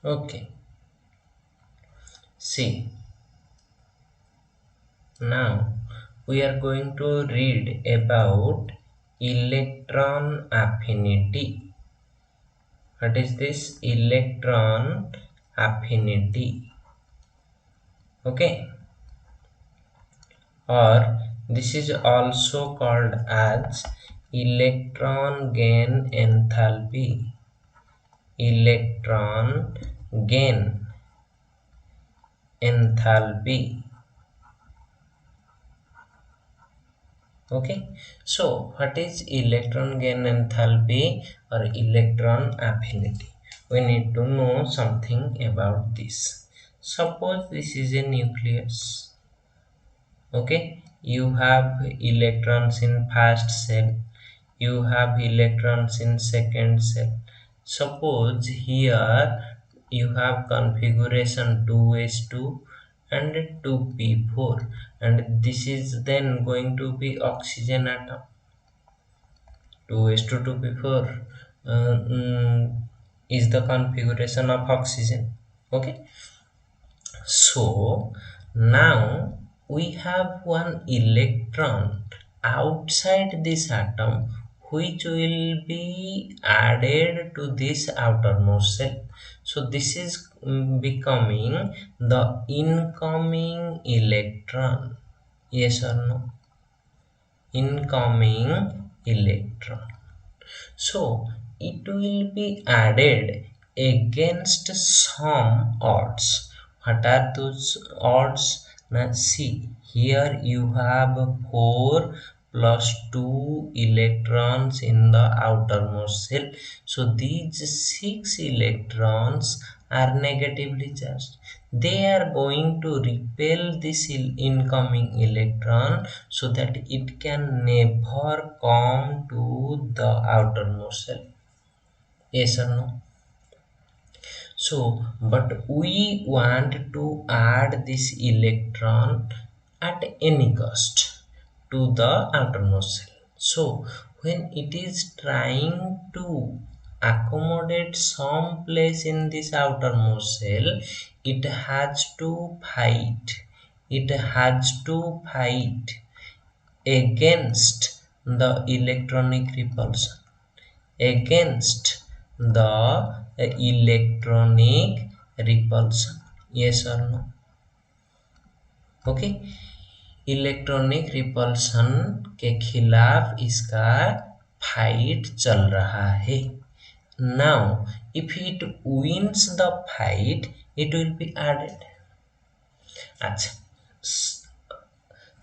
Okay, see, now we are going to read about electron affinity. What is this electron affinity? Okay, or this is also called as electron gain enthalpy. Electron gain enthalpy. Okay, so what is electron gain enthalpy or electron affinity? We need to know something about this. Suppose this is a nucleus. Okay, you have electrons in first cell, you have electrons in second cell. Suppose here you have configuration 2s2 and 2p4, and this is then going to be oxygen atom. 2s2 2p4 is the configuration of oxygen. Okay, so now we have one electron outside this atom which will be added to this outermost shell. So this is becoming the incoming electron. Yes or no? Incoming electron. So it will be added against some odds. What are those odds? Now see, here you have 4 plus 2 electrons in the outermost shell. So these 6 electrons are negatively charged. They are going to repel this incoming electron so that it can never come to the outermost shell. Yes or no? So, but we want to add this electron at any cost to the outermost shell. So, when it is trying to accommodate some place in this outermost shell, it has to fight. It has to fight against the electronic repulsion, against the electronic repulsion. Yes or no? Okay, electronic repulsion के खिलाफ इसका fight चल रहा है. Now if it wins the fight, it will be added. अच्छा,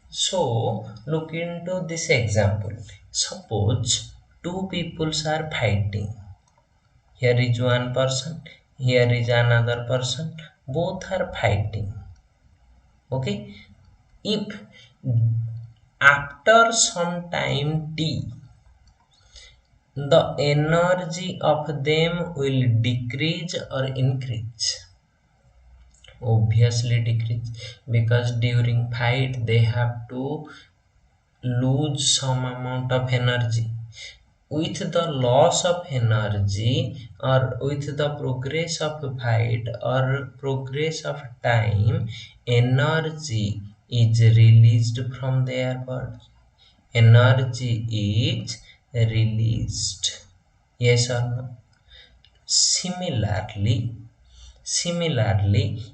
so look into this example. Suppose two peoples are fighting. Here is one person, here is another person. Both are fighting. Okay. If after some time t, the energy of them will decrease or increase. Obviously decrease, because during fight they have to lose some amount of energy. With the loss of energy or with the progress of fight or progress of time, energy is released from their body. Energy is released. Yes or no? Similarly,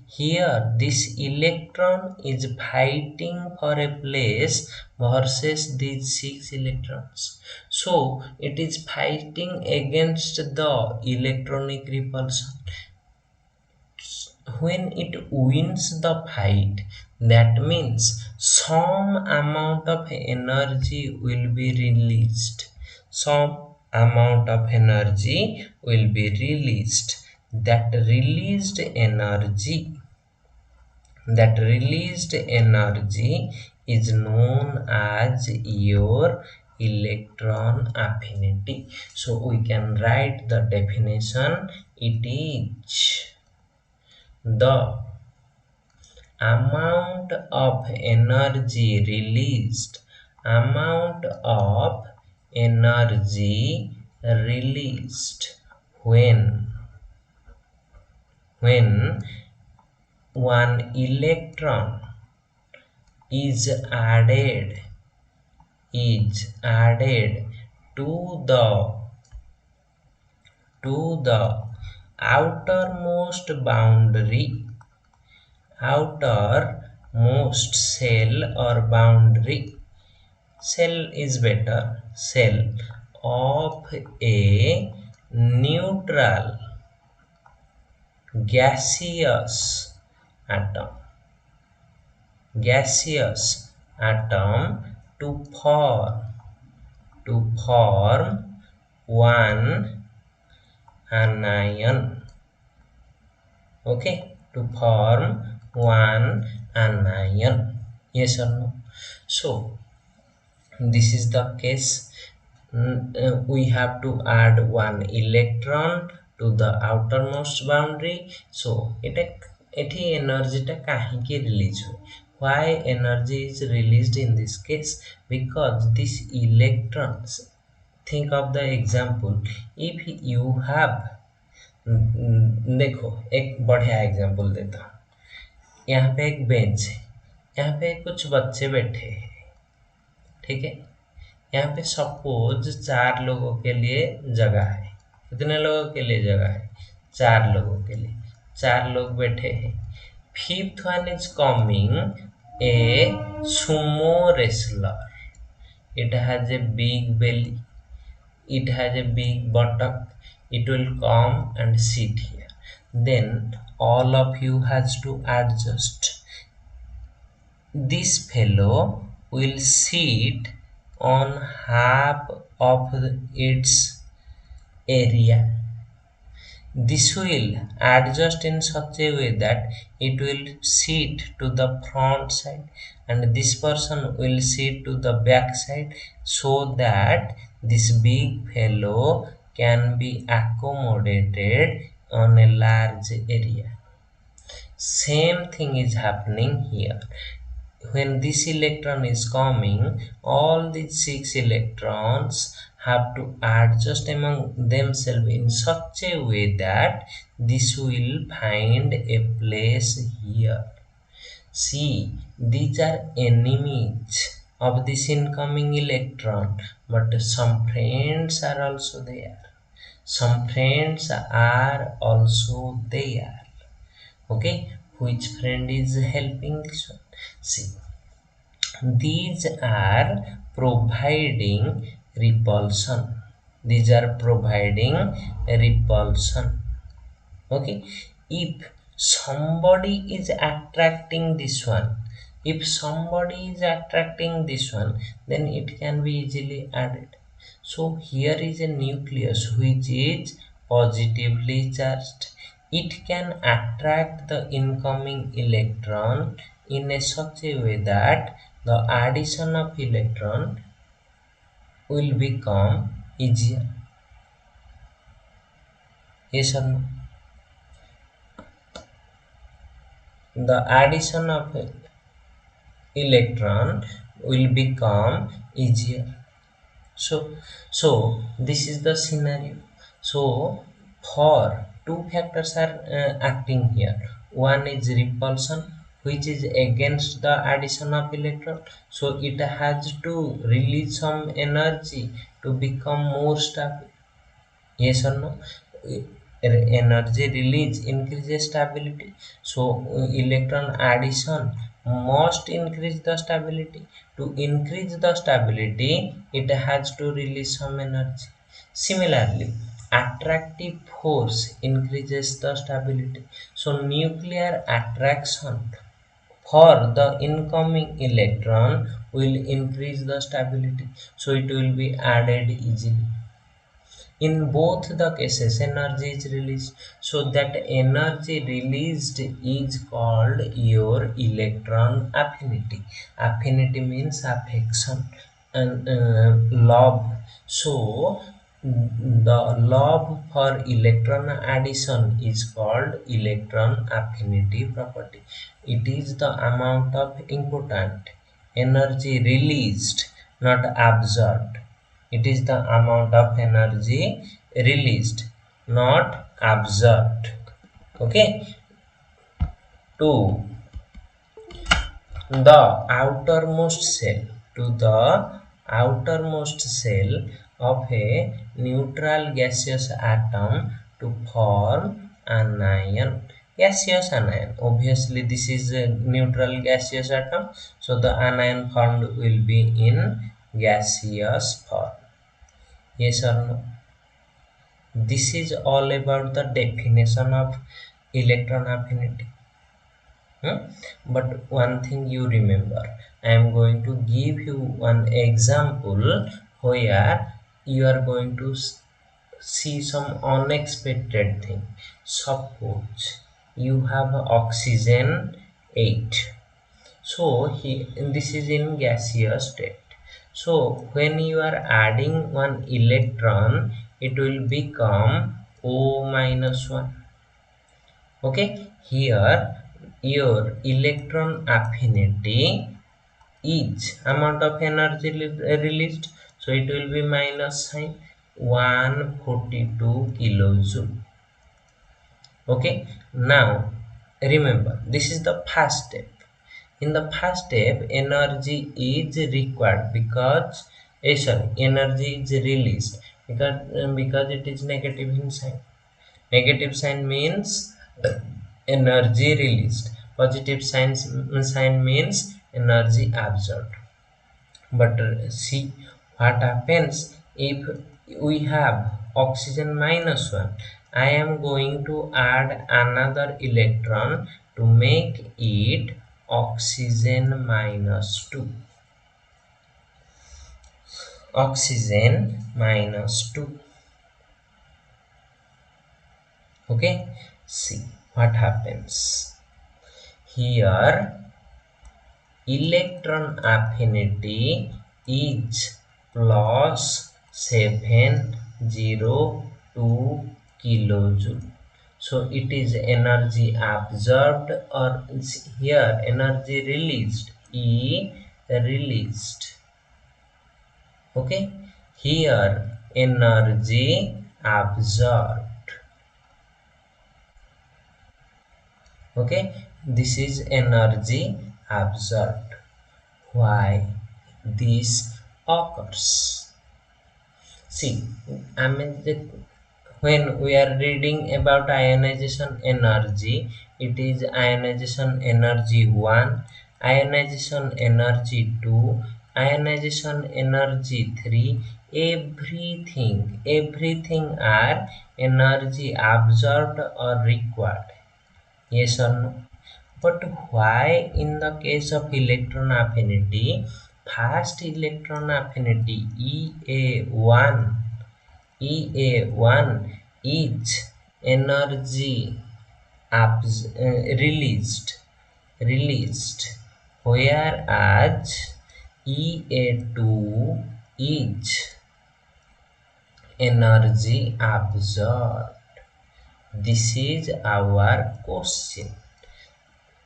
here this electron is fighting for a place versus these 6 electrons. So it is fighting against the electronic repulsion. When it wins the fight, that means some amount of energy will be released. Some amount of energy will be released. That released energy is known as your electron affinity. So we can write the definition. It is the amount of energy released, amount of energy released when when one electron is added to the outermost boundary, outermost cell or boundary, cell is better, cell of a neutral gaseous atom, gaseous atom to form one anion. Okay, to form one anion. Yes or no? So this is the case. We have to add one electron to the outermost boundary. So एठी energy टा काहेकि release हुए? Why energy is released in this case? Because these electrons, think of the example, if you have, देखो एक बढ़िया example देता हूँ। यहाँ पे एक बेंच है, यहाँ पे कुछ बच्चे बैठे हैं, ठीक है। यहाँ पे सपोज 4 लोगों के लिए जगह है। कितने लोगों के लिए जगह है? 4 लोगों के लिए। 4 लोग बैठे हैं। Fifth one is coming, A sumo wrestler. It has a big belly. It has a big buttock. It will come and sit here. Then all of you has to adjust. This fellow will sit on half of its area. This will adjust in such a way that it will sit to the front side and this person will sit to the back side, so that this big fellow can be accommodated on a large area. Same thing is happening here. When this electron is coming, all these 6 electrons have to adjust among themselves in such a way that this will find a place here. See, these are enemies of this incoming electron, but some friends are also there. Some friends are also there. Okay, which friend is helping this one? See, these are providing repulsion. These are providing repulsion. Okay, if somebody is attracting this one, if somebody is attracting this one, then it can be easily added. So here is a nucleus which is positively charged. It can attract the incoming electron in a such a way that the addition of electron will become easier. Yes or no? The addition of electron will become easier. So this is the scenario. So for two factors are acting here. One is repulsion, which is against the addition of electron. So it has to release some energy to become more stable. Yes or no? Energy release increases stability. So electron addition must increase the stability. To increase the stability, it has to release some energy. Similarly, attractive force increases the stability. So nuclear attraction for the incoming electron will increase the stability. So it will be added easily. In both the cases, energy is released. So that energy released is called your electron affinity. Affinity means affection and love. So the love for electron addition is called electron affinity property. It is the amount of important energy released, not absorbed. It is the amount of energy released, not absorbed. Okay, to the outermost cell to the outermost cell of a neutral gaseous atom to form anion. Gaseous anion, obviously this is a neutral gaseous atom, so the anion formed will be in gaseous form. Yes or no? This is all about the definition of electron affinity. But one thing you remember, I am going to give you one example where you are going to see some unexpected thing. Suppose you have oxygen 8. So this is in gaseous state. So when you are adding one electron, it will become O minus 1. Okay, here your electron affinity, each amount of energy released, so it will be minus sign 142 kilojoule. Okay, now remember this is the first step. In the first step, energy is required because energy is released because it is negative in sign. Negative sign means energy released. Positive sign means energy absorbed. But see what happens if we have oxygen minus 1. I am going to add another electron to make it oxygen minus 2. Oxygen minus 2. Okay, see what happens. Here electron affinity is plus 702 kilojoule. So it is energy absorbed, or here energy released, E released. Okay, here energy absorbed. Okay, this is energy absorbed. Why this occurs? See, I mean that when we are reading about ionization energy, it is ionization energy 1, ionization energy 2, ionization energy 3. Everything are energy absorbed or required. Yes or no? But why in the case of electron affinity, first electron affinity EA1 is energy released, whereas EA2 is energy absorbed. This is our question.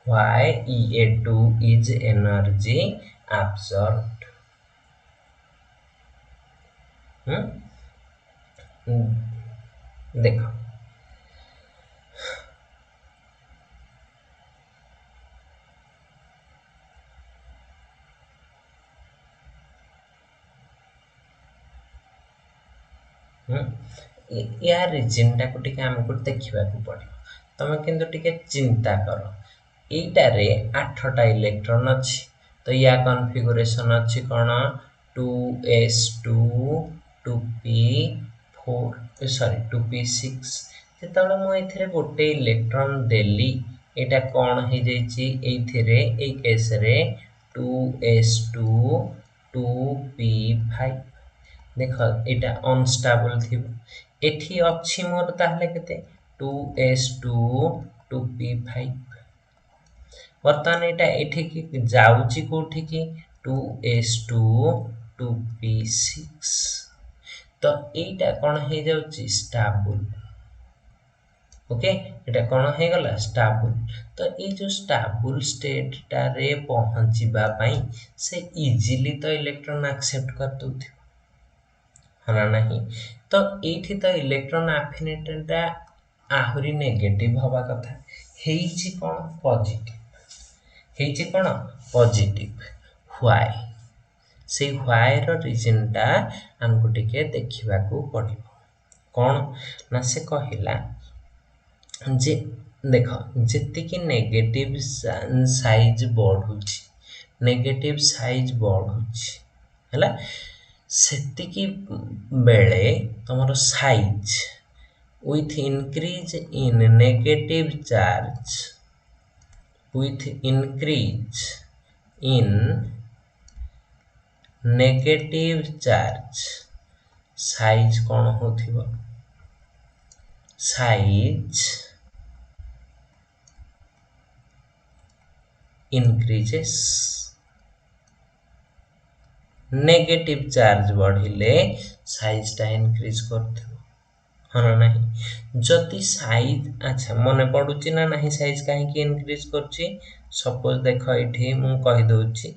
Why EA2 is energy absorbed? देखो या region टाको टिके हमको देखिबाकू पड़ियो. तमे किंतु टिके चिंता करो. एटारे 8टा इलेक्ट्रॉन अछि, तो या कॉन्फ़िगरेशन अछि कोन 2s2 2p4 सॉरी 2p6. जेतबेले मु एथिरे गोटे इलेक्ट्रॉन देली, एटा कोन हे जैछि एथिरे ए केस रे 2s2 2p5. देख एटा अनस्टेबल थिबो. एठी अछि मोर ताहले केते 2s2 2p5. वर्तमान एटा एठी की जाउची कोठी की 2s2 2p6. तो एटा कोन हे जाउची स्टेबल. ओके, एटा कोन हे गला स्टेबल. तो ए जो स्टेबल स्टेट टा रे पहुंचीबा पई से इजीली तो इलेक्ट्रॉन एक्सेप्ट कर दोथि हना नहीं. तो एठी तो इलेक्ट्रॉन एफिनिटी टा आहुरी नेगेटिव हवा कथा. ହେଇଛି କ'ଣ ପଜିଟିଭ, ହେଇଛି କ'ଣ ପଜିଟିଭ। ହ୍ୱାଇ, ସେଇ ହ୍ୱାଇର ରିଜନଟା ଆମକୁ ଟିକେ ଦେଖିବାକୁ ପଡ଼ିବ। କ'ଣ ନା ସେ କହିଲା ଯେ ଦେଖ ଯେତିକି ନେଗେଟିଭ ସାଇଜ ବଢ଼ୁଛି, ନେଗେଟିଭ ସାଇଜ ବଢ଼ୁଛି ହେଲା, ସେତିକି ବେଳେ ତମର size with increase in negative charge, with increase in negative charge, size କ'ଣ ହଉଥିବ, ସାଇଜ increases, ନେଗେଟିଭ ଚାର୍ଜ ବଢ଼ିଲେ ସାଇଜଟା ଇନକ୍ରିଜ କରୁଥିବ, ହଁ ନା ନାହିଁ? ଯଦି ସାଇଜ, ଆଚ୍ଛା ମନେ ପଡୁଛି ନା ନାହିଁ ସାଇଜ କାହିଁକି ଇନକ୍ରିଜ କରୁଛି? ସପୋଜ ଦେଖ ଏଇଠି ମୁଁ କହିଦଉଛି,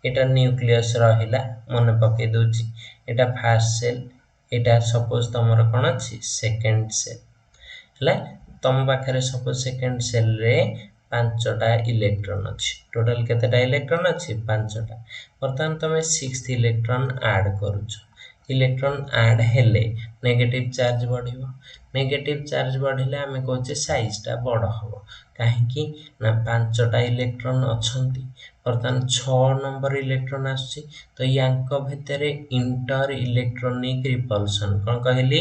ଏଇଟା ନ୍ୟୁକ୍ଲିୟସ୍ ରହିଲା, ମନେ ପକେଇ ଦଉଛି, ଏଇଟା ଫାର୍ଷ୍ଟ ସେଲ୍, ଏଇଟା ସପୋଜ ତମର କ'ଣ ଅଛି ସେକେଣ୍ଡ ସେଲ୍ ହେଲା, ତମ ପାଖରେ ସପୋଜ ସେକେଣ୍ଡ ସେଲ୍ରେ 5ଟା ଇଲେକ୍ଟ୍ରନ୍ ଅଛି, ଟୋଟାଲ କେତେଟା ଇଲେକ୍ଟ୍ରନ୍ ଅଛି 5ଟା। ବର୍ତ୍ତମାନ ତମେ 6th ଇଲେକ୍ଟ୍ରନ୍ ଆଡ୍ କରୁଛ, ଇଲେକ୍ଟ୍ରନ୍ ଆଡ୍ ହେଲେ ନେଗେଟିଭ ଚାର୍ଜ ବଢ଼ିବ, ନେଗେଟିଭ ଚାର୍ଜ ବଢ଼ିଲେ ଆମେ କହୁଛେ ସାଇଜଟା ବଡ଼ ହେବ, କାହିଁକି ନା 5ଟା ଇଲେକ୍ଟ୍ରନ୍ ଅଛନ୍ତି, ବର୍ତ୍ତମାନ 6 ନମ୍ବର ଇଲେକ୍ଟ୍ରନ୍ ଆସୁଛି, ତ ୟାଙ୍କ ଭିତରେ ଇଣ୍ଟର ଇଲେକ୍ଟ୍ରୋନିକ ରିପଲସନ୍, କ'ଣ କହିଲି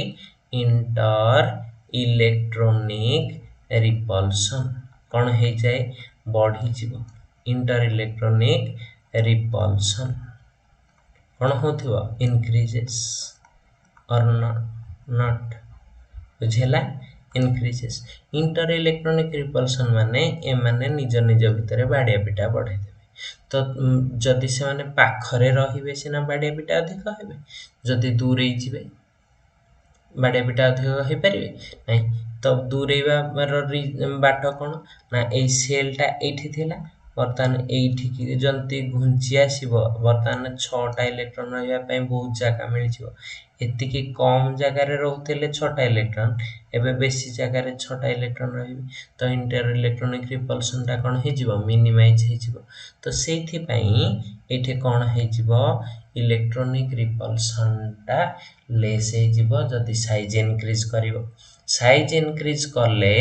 ଇଣ୍ଟର ଇଲେକ୍ଟ୍ରୋନିକ ରିପଲସନ୍ କ'ଣ ହେଇଯାଏ ବଢ଼ିଯିବ, ଇଣ୍ଟର ଇଲେକ୍ଟ୍ରୋନିକ ରିପଲସନ୍ କ'ଣ ହେଉଥିବ ଇନକ୍ରିଜେସ୍ ଅର୍ ନଟ୍, ବୁଝିହେଲା, ଇନକ୍ରିଜେସ୍। ଇଣ୍ଟର ଇଲେକ୍ଟ୍ରୋନିକ ରିପଲସନ୍ ମାନେ ଏମାନେ ନିଜ ନିଜ ଭିତରେ ବାଡ଼ିଆ ପିଟା ବଢ଼େଇଦେବେ, ତ ଯଦି ସେମାନେ ପାଖରେ ରହିବେ ସିନା ବାଡ଼ିଆ ପିଟା ଅଧିକ ହେବେ, ଯଦି ଦୂରେଇ ଯିବେ ବାଡ଼ିଆ ପିଟା ଅଧିକ ହେଇପାରିବେ ନାହିଁ, ତ ଦୂରେଇବାର ବାଟ କ'ଣ ନା ଏଇ ସେଲ୍ଟା ଏଇଠି ଥିଲା, ବର୍ତ୍ତମାନ ଏଇଠିକି ଯଦି ଘୁଞ୍ଚି ଆସିବ, ବର୍ତ୍ତମାନ 6ଟା ଇଲେକ୍ଟ୍ରନ୍ ରହିବା ପାଇଁ ବହୁତ ଜାଗା ମିଳିଯିବ, ଏତିକି କମ୍ ଜାଗାରେ ରହୁଥିଲେ 6ଟା ଇଲେକ୍ଟ୍ରନ୍, ଏବେ ବେଶୀ ଜାଗାରେ 6ଟା ଇଲେକ୍ଟ୍ରନ୍ ରହିବେ, ତ ଇଣ୍ଟର ଇଲେକ୍ଟ୍ରୋନିକ ରିପଲସନ୍ଟା କ'ଣ ହେଇଯିବ ମିନିମାଇଜ୍ ହେଇଯିବ, ତ ସେଇଥିପାଇଁ ଏଇଠି କ'ଣ ହେଇଯିବ ଇଲେକ୍ଟ୍ରୋନିକ ରିପଲସନ୍ଟା ଲେସ୍ ହେଇଯିବ ଯଦି ସାଇଜ ଇନକ୍ରିଜ କରିବ, ସାଇଜ ଇନକ୍ରିଜ କଲେ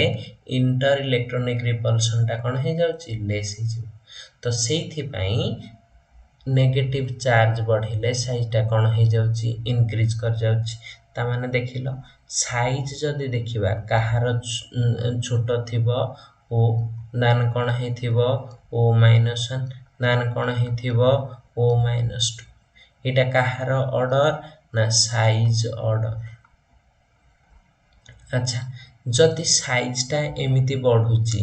ଇଣ୍ଟର ଇଲେକ୍ଟ୍ରୋନିକ ରିପଲସନ୍ଟା କ'ଣ ହେଇଯାଉଛି ଲେସ୍ ହେଇଯିବ, ତ ସେଇଥିପାଇଁ ନେଗେଟିଭ ଚାର୍ଜ ବଢ଼ିଲେ ସାଇଜଟା କ'ଣ ହେଇଯାଉଛି ଇନକ୍ରିଜ କରିଯାଉଛି। ତାମାନେ ଦେଖିଲ ସାଇଜ ଯଦି ଦେଖିବା କାହାର ଛୋଟ ଥିବ ଓ ଦାନ କ'ଣ ହେଇଥିବ O-1, ଦାନ କ'ଣ ହେଇଥିବ O-2, ଏଇଟା କାହାର ଅର୍ଡର ନା ସାଇଜ ଅର୍ଡର। ଆଚ୍ଛା ଯଦି ସାଇଜଟା ଏମିତି ବଢ଼ୁଛି,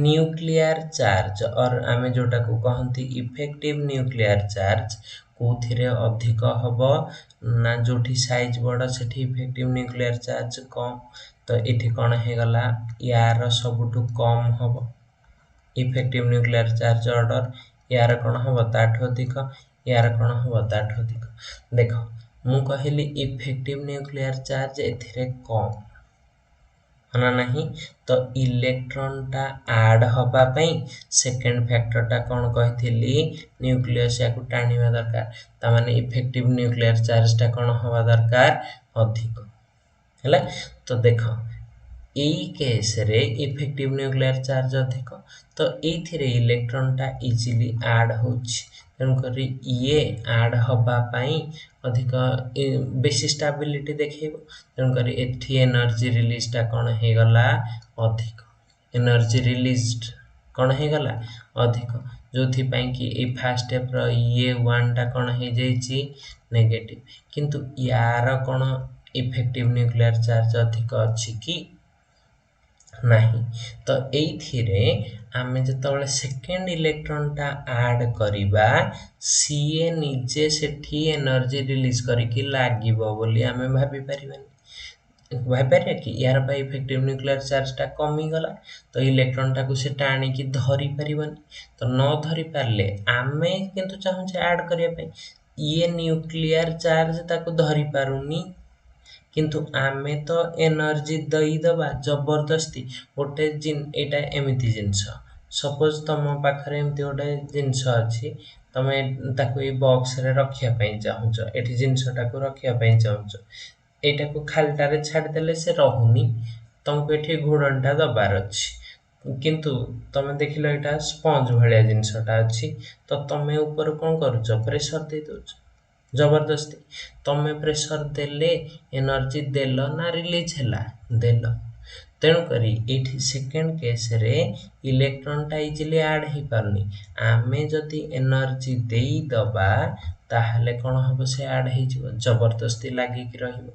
ନ୍ୟୁକ୍ଲିଆର ଚାର୍ଜ ଅର୍ ଆମେ ଯୋଉଟାକୁ କହନ୍ତି ଇଫେକ୍ଟିଭ ନ୍ୟୁକ୍ଲିଆର ଚାର୍ଜ କୋଉଥିରେ ଅଧିକ ହବ ନା ଯୋଉଠି ସାଇଜ ବଡ଼ ସେଠି ଇଫେକ୍ଟିଭ ନ୍ୟୁକ୍ଲିଆର ଚାର୍ଜ କମ୍, ତ ଏଠି କ'ଣ ହେଇଗଲା ୟାର ସବୁଠୁ କମ୍ ହବ ଇଫେକ୍ଟିଭ ନ୍ୟୁକ୍ଲିଆର ଚାର୍ଜ ଅର୍ଡର, ୟାର କ'ଣ ହବ ତାଠୁ ଅଧିକ, ୟାର କ'ଣ ହବ ତାଠୁ ଅଧିକ। ଦେଖ ମୁଁ କହିଲି ଇଫେକ୍ଟିଭ ନ୍ୟୁକ୍ଲିଆର ଚାର୍ଜ ଏଥିରେ କମ୍ ନା ନାହିଁ, ତ ଇଲେକ୍ଟ୍ରନଟା ଆଡ୍ ହବା ପାଇଁ ସେକେଣ୍ଡ ଫ୍ୟାକ୍ଟରଟା କ'ଣ କହିଥିଲି ନ୍ୟୁକ୍ଲିୟସ୍ ୟାକୁ ଟାଣିବା ଦରକାର, ତାମାନେ ଇଫେକ୍ଟିଭ ନ୍ୟୁକ୍ଲିଆର ଚାର୍ଜଟା କ'ଣ ହବା ଦରକାର ଅଧିକ ହେଲା। ତ ଦେଖ ଏଇ କେସରେ ଇଫେକ୍ଟିଭ ନ୍ୟୁକ୍ଲିଆର ଚାର୍ଜ ଅଧିକ, ତ ଏଇଥିରେ ଇଲେକ୍ଟ୍ରନଟା ଇଜିଲି ଆଡ୍ ହେଉଛି, ତେଣୁକରି ଇଏ ଆଡ୍ ହବା ପାଇଁ ଅଧିକ ବେଶୀ ଷ୍ଟାବିଲିଟି ଦେଖେଇବ, ତେଣୁକରି ଏଠି ଏନର୍ଜି ରିଲିଜଟା କ'ଣ ହେଇଗଲା ଅଧିକ, ଏନର୍ଜି ରିଲିଜଡ କ'ଣ ହେଇଗଲା ଅଧିକ, ଯୋଉଥିପାଇଁ କି ଏଇ ଫାର୍ଷ୍ଟ ଷ୍ଟେପର E1ଟା କ'ଣ ହେଇଯାଇଛି ନେଗେଟିଭ, କିନ୍ତୁ ୟାର କ'ଣ ଇଫେକ୍ଟିଭ ନ୍ୟୁକ୍ଲିଆର ଚାର୍ଜ ଅଧିକ ଅଛି କି ନାହିଁ, ତ ଏଇଥିରେ ଆମେ ଯେତେବେଳେ ସେକେଣ୍ଡ ଇଲେକ୍ଟ୍ରନଟା ଆଡ୍ କରିବା ସିଏ ନିଜେ ସେଠି ଏନର୍ଜି ରିଲିଜ କରିକି ଲାଗିବ ବୋଲି ଆମେ ଭାବିପାରିବାନି, ଭାବିପାରିବା କି ୟାର ପାଇଁ ଇଫେକ୍ଟିଭ ନ୍ୟୁକ୍ଲିଆର ଚାର୍ଜଟା କମିଗଲା, ତ ଇଲେକ୍ଟ୍ରନଟାକୁ ସେ ଟାଣିକି ଧରି ପାରିବନି, ତ ନ ଧରି ପାରିଲେ ଆମେ କିନ୍ତୁ ଚାହୁଁଛେ ଆଡ୍ କରିବା ପାଇଁ, ଇଏ ନ୍ୟୁକ୍ଲିଆର ଚାର୍ଜ ତାକୁ ଧରି ପାରୁନି, किंतु आमे तो एनर्जी दई दबा जबरदस्ती गोटे एटा एमिति जिनस सपोज तुम पाखरे एमती गोटे जिनस अछि तमे ताको ए बॉक्स रे रखिया पई चाहुच एठी जिनसटाको रखिया पई चाहुच एटाको खालटारे छाड़ी देले से रहुनी तुमको एठी घोड़नटा दबार अछि किंतु तमे देखिलो एटा स्पंज भलिया जिनसटा अछि तो तमे ऊपर कोन करूछ प्रेशर दे दोछ जबरदस्ती तमे प्रेशर देले एनर्जी देल ना रिलीज हैला देल तेणु करी एठी सेकेंड केस रे इलेक्ट्रॉन टा इजिली ऐड ही पारनी आमे जदी एनर्जी देई दबा ताहले कोन हबो से ऐड ही जीव जबरदस्ती लागि कि रहिबो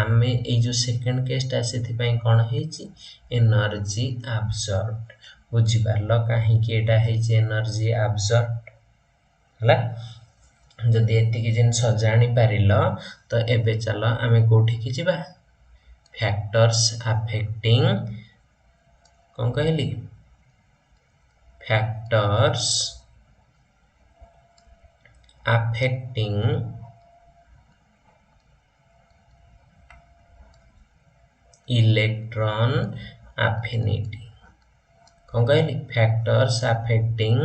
आमे ए जो सेकेंड केस टा सेथि पई कोन हेची एनर्जी एब्सॉर्ब्ड बुझी पारलो काहे कि एटा हेची एनर्जी एब्सॉर्ब्ड हला जदी एतिकी जिनस जानि पारिलो तो एबे चलो आमे कोठी की जिबा फैक्टर्स अफेक्टिंग कोन कहली फैक्टर्स अफेक्टिंग इलेक्ट्रॉन एफिनिटी कोन कहली factors affecting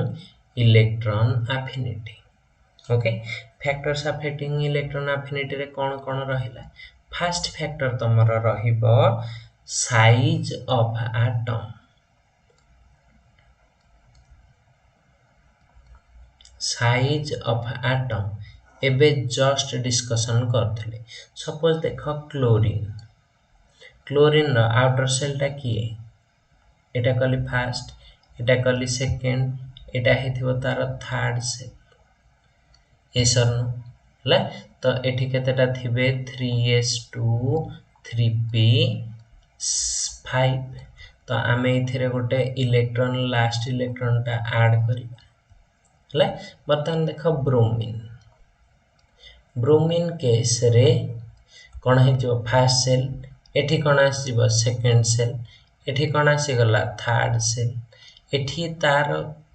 electron affinity okay factors affecting electron affinity रे कोन कोन रहिला फर्स्ट फैक्टर तमर रहिबो size of atom size of atom एबे जस्ट डिस्कशन करथले सपोज देखो क्लोरीन क्लोरीन रो आउटर सेल टा किए एटा कली फर्स्ट एटा कली सेकंड एटा हेथिबो तार थर्ड सेल एसरनो हला तो एठी केतेटा थिबे 3s2 3p5 तो आमे इथिरे गोटे इलेक्ट्रॉन लास्ट इलेक्ट्रॉन टा ऐड करिबा हला बर्तन देखो ब्रोमीन केस रे कोन हे जो फर्स्ट सेल एठी कोन आसीबो सेकंड सेल एठी कोन आसी गला थर्ड सेल एठी तार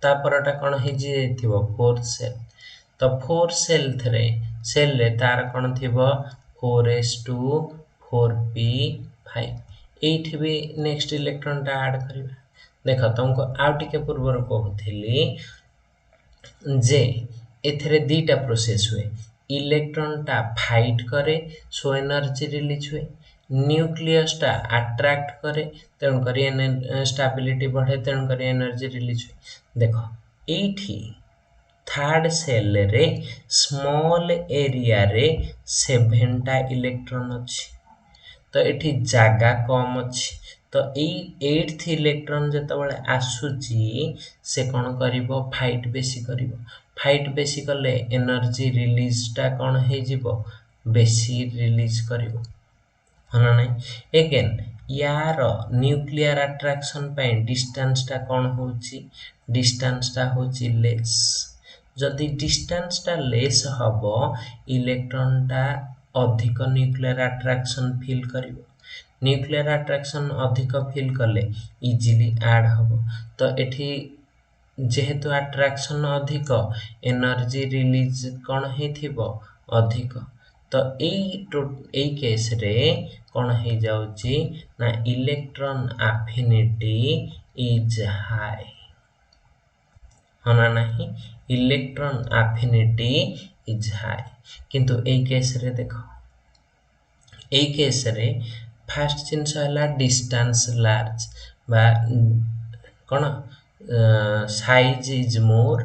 ता परटा कोन हे जे थिबो फोर्थ सेल तो 4 सेल थरे सेल ले तार कोन थिबो 4s2 4p5 एठी भी नेक्स्ट इलेक्ट्रॉन टा ऐड करिबा देखो तुमको आउ टिके पूर्व रो कहथली जे एथरे दीटा प्रोसेस हुए इलेक्ट्रॉन टा फाइट करे सो एनर्जी रिलीज हुए न्यूक्लियस टा अट्रैक्ट करे तेणु करी स्टेबिलिटी बढ़े तेणु करी एनर्जी रिलीज हुए देखो एठी थर्ड सेल रे स्मॉल एरिया रे 7 टा इलेक्ट्रॉन अछि तो एठी जागा कम अछि तो ए 8th इलेक्ट्रॉन जतबळे आसुची से कोन करिवो फाइट बेसी करले एनर्जी रिलीज टा कोन हे जिवो बेसी रिलीज करिवो हना नै अगेन यार न्यूक्लियर अट्रैक्शन पे डिस्टेंस टा कोन होची डिस्टेंस टा होची लेस जदि डिस्टेंस टा लेस हबो इलेक्ट्रॉन टा अधिक न्यूक्लियर अट्रैक्शन फील करिवो न्यूक्लियर अट्रैक्शन अधिक फील करले इजीली ऐड हबो तो एठी जेहेतु अट्रैक्शन अधिक एनर्जी रिलीज कोन हेथिबो अधिक तो एई केस रे कोन हे जाउची ना इलेक्ट्रॉन एफिनिटी इज हाई हना नाही इलेक्ट्रॉन एफिनिटी इज हाई किंतु एई केस रे देखो एई केस रे फर्स्ट जिनस हला डिस्टेंस लार्ज बा कोन size is more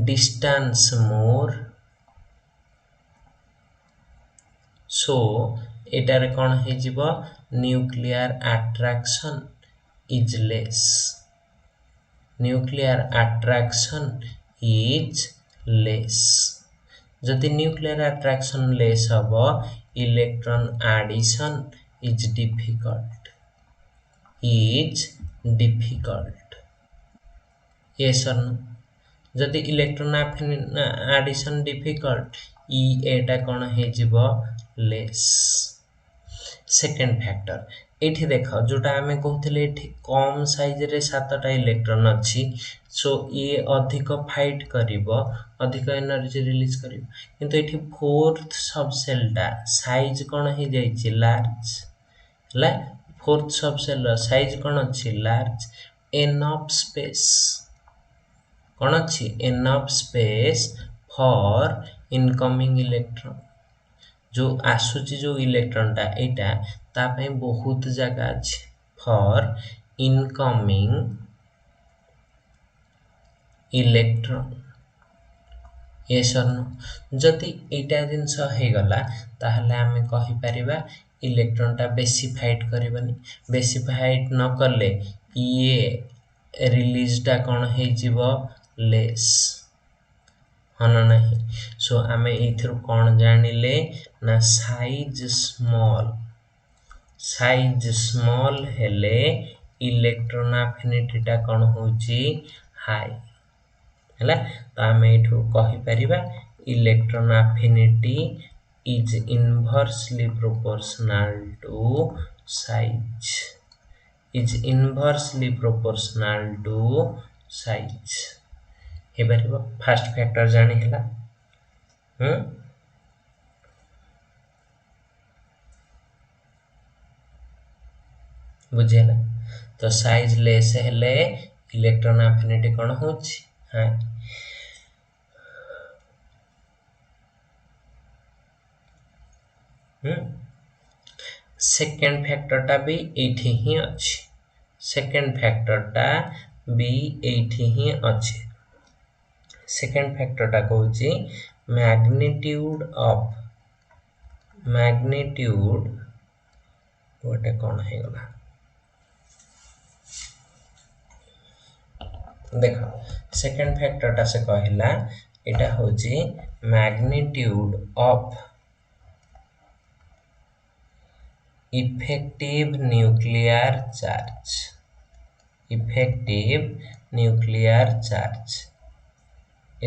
distance more so एटारे कोन हे जिवो न्यूक्लियर अट्रैक्शन इज लेस जदि न्यूक्लियर अट्रैक्शन लेस हबो electron addition is difficult yes or no जदि इलेक्ट्रॉन एडिशन डिफिकल्ट ई एटा कोन हे जिवो लेस सेकेंड फैक्टर एठी देख जोटा आमे कहूथिले एठी कम साइज रे 7टा इलेक्ट्रॉन अछि सो ये अधिक फाइट करिवो अधिक एनर्जी रिलीज करिवो किंतु एठी फोर्थ सबसेल टा साइज कोन हे जाईची लार्ज हला फोर्थ सबसेल रो साइज कोन अछि लार्ज एनफ स्पेस कोन अछि enough space for incoming electron जो आसुची जो इलेक्ट्रॉन टा एटा ता पई बहुत जगह अछि for incoming electron yes or no जति एटा जिंस हे गला ताहले आमे कहि परिबा इलेक्ट्रॉन टा बेसी फाइट करबनी बेसी फाइट न करले ये रिलीज टा कोन हे जिवो लेस हना नहीं सो आमे एथरो कोन जानिले ना साइज स्मॉल हेले इलेक्ट्रॉन एफिनिटी टा कोन होची हाई हला तो आमे एठो कहि परिबा electron affinity is inversely proportional to size हे परिबो फर्स्ट फैक्टर जानि हला बुझेला तो साइज लेस हेले इलेक्ट्रॉन एफिनिटी कोन होची हां सेकेंड फैक्टर टा भी एठी ही अछि सेकेंड फैक्टर टा भी एठी ही अछि सेकेंड फैक्टर टा कहूची मैग्नीट्यूड गोटे कोन हे गला देखो सेकेंड फैक्टर टा से कहला एटा होची magnitude of effective nuclear charge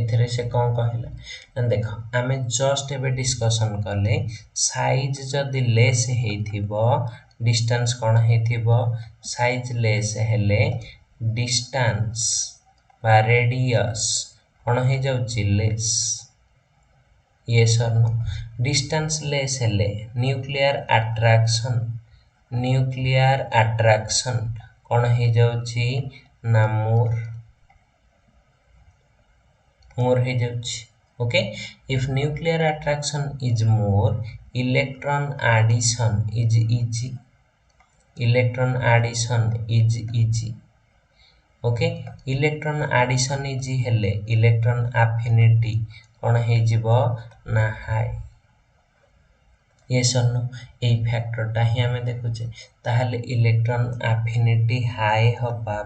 एथरे से कौन कहला न देखो आमे जस्ट एबे डिस्कशन करले साइज जदी लेस हेथिबो डिस्टेंस कोन हेथिबो साइज लेस हेले डिस्टेंस बा रेडियस कोन हे जाउची less yes or no distance less हेले न्यूक्लियर अट्रैक्शन कोन हे जाउची ना मोर हे जाउची okay if nuclear attraction is more electron addition is easy okay electron addition easy हेले इलेक्ट्रॉन एफिनिटी कोन हे जिवो ना हाई यस और नो ए फैक्टर ता ही हमें देखुचे ताहले इलेक्ट्रॉन एफिनिटी हाई होबा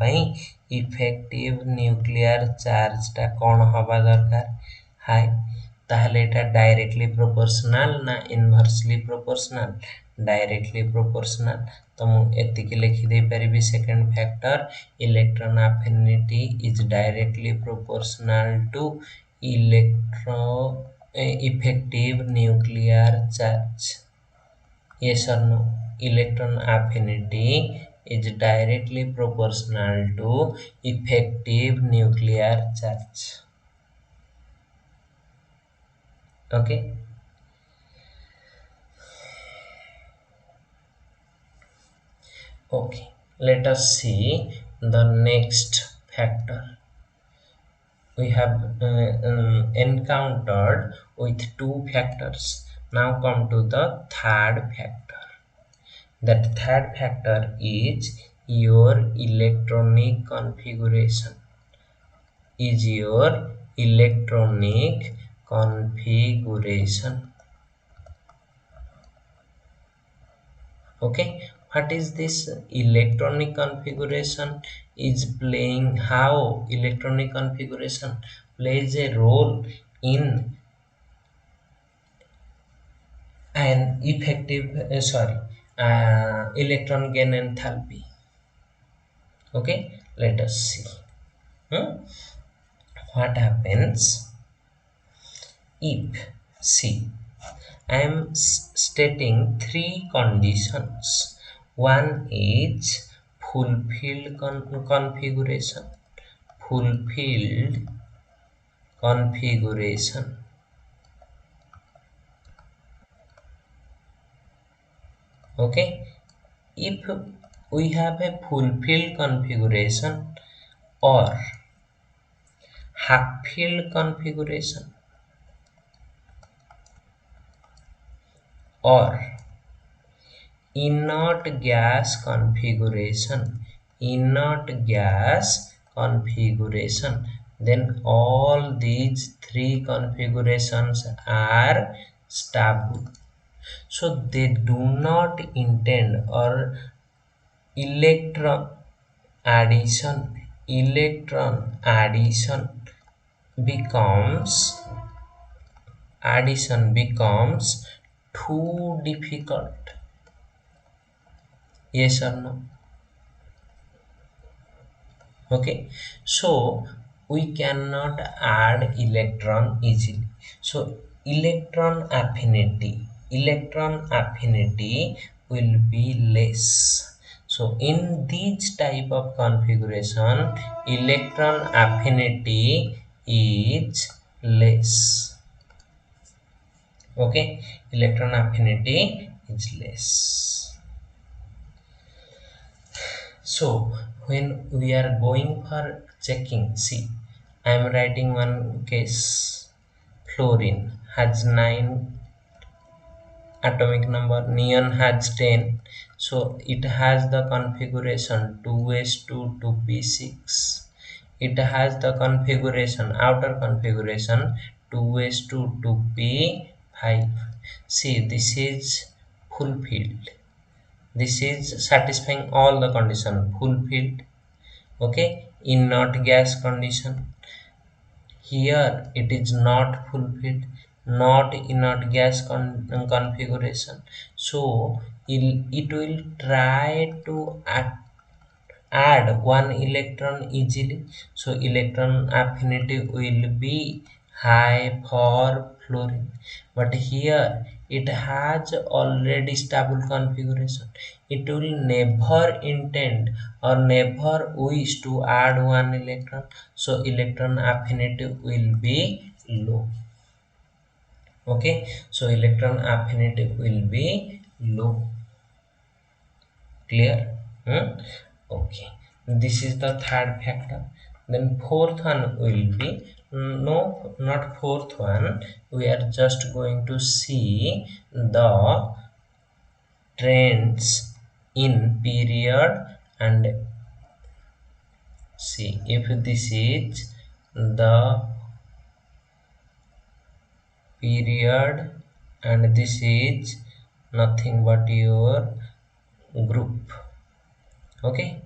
पई इफेक्टिव न्यूक्लियर चार्ज ता कोन होबा दरकार हाई ताहले एटा डायरेक्टली प्रोपोर्शनल ना इनवर्सली प्रोपोर्शनल डायरेक्टली प्रोपोर्शनल तो मु एतिके लिखि दे परिबी second factor electron affinity is directly proportional to effective nuclear charge yes or no electron affinity is directly proportional to effective nuclear charge okay okay let us see the next factor we have encountered with two factors now come to the third factor that third factor is your electronic configuration okay what is this electronic configuration is playing how electronic configuration plays a role in an effective electron gain enthalpy okay let us see what happens if see I am stating three conditions. One is fulfilled configuration. Fulfilled configuration. Okay, if we have a fulfilled configuration or half filled configuration or inert gas configuration, then all these three configurations are stable. So they do not intend or electron addition becomes too difficult. Yes or no? Okay, so we cannot add electron easily. So electron affinity will be less. So in this type of configuration, electron affinity is less. Okay, electron affinity is less. So when we are going for checking, see, I am writing one case. Fluorine has 9 atomic number, neon has 10. So it has the configuration 2s2 2p6. It has the configuration, outer configuration 2s2 2p5. See, this is fulfilled. This is satisfying all the condition, fulfilled. Okay, inert gas condition, here it is not fulfilled, not inert gas configuration. So it will try to add one electron easily. So electron affinity will be high for fluorine, but here it has already stable configuration. It will never intend or never wish to add one electron. So electron affinity will be low. Okay, so electron affinity will be low. Clear? Okay, this is the third factor. Then fourth one will be, no, not fourth one, we are just going to see the trends in period. And see, if this is the period and this is nothing but your group. Okay,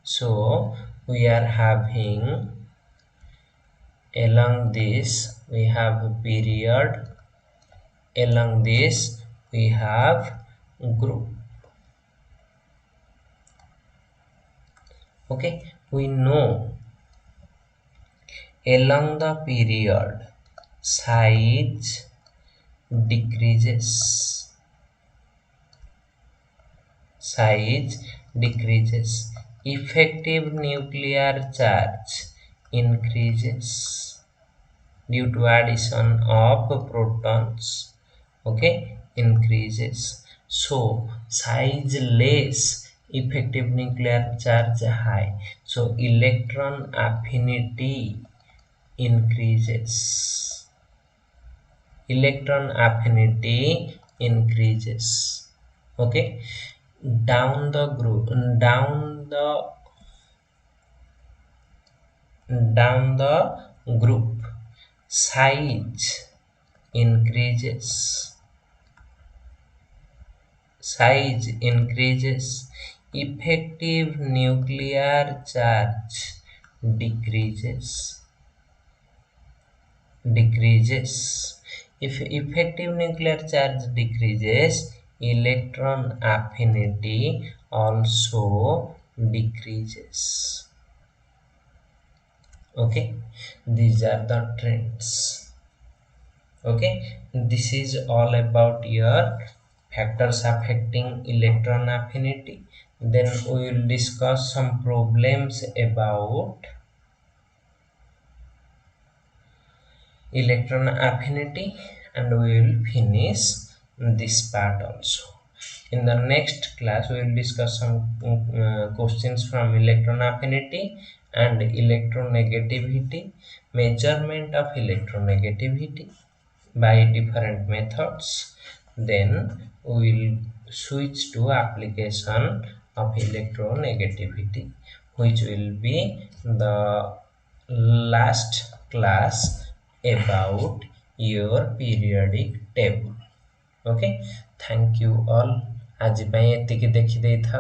so we are having, along this we have a period, along this we have group. Okay, we know along the period size decreases, effective nuclear charge increases due to addition of protons. Okay, increases. So size less, effective nuclear charge high, so electron affinity increases. Okay, down the group, down the group size increases, effective nuclear charge decreases. If effective nuclear charge decreases, electron affinity also decreases. Okay, these are the trends. Okay, this is all about your factors affecting electron affinity. Then we will discuss some problems about electron affinity, and we will finish this part also. In the next class we will discuss some questions from electron affinity and electronegativity, measurement of electronegativity by different methods. Then we will switch to application of electronegativity, which will be the last class about your periodic table. Okay, thank you all. आज ପାଇଁ ଏତିକି ଦେଖି ଦେଇଥାଅ।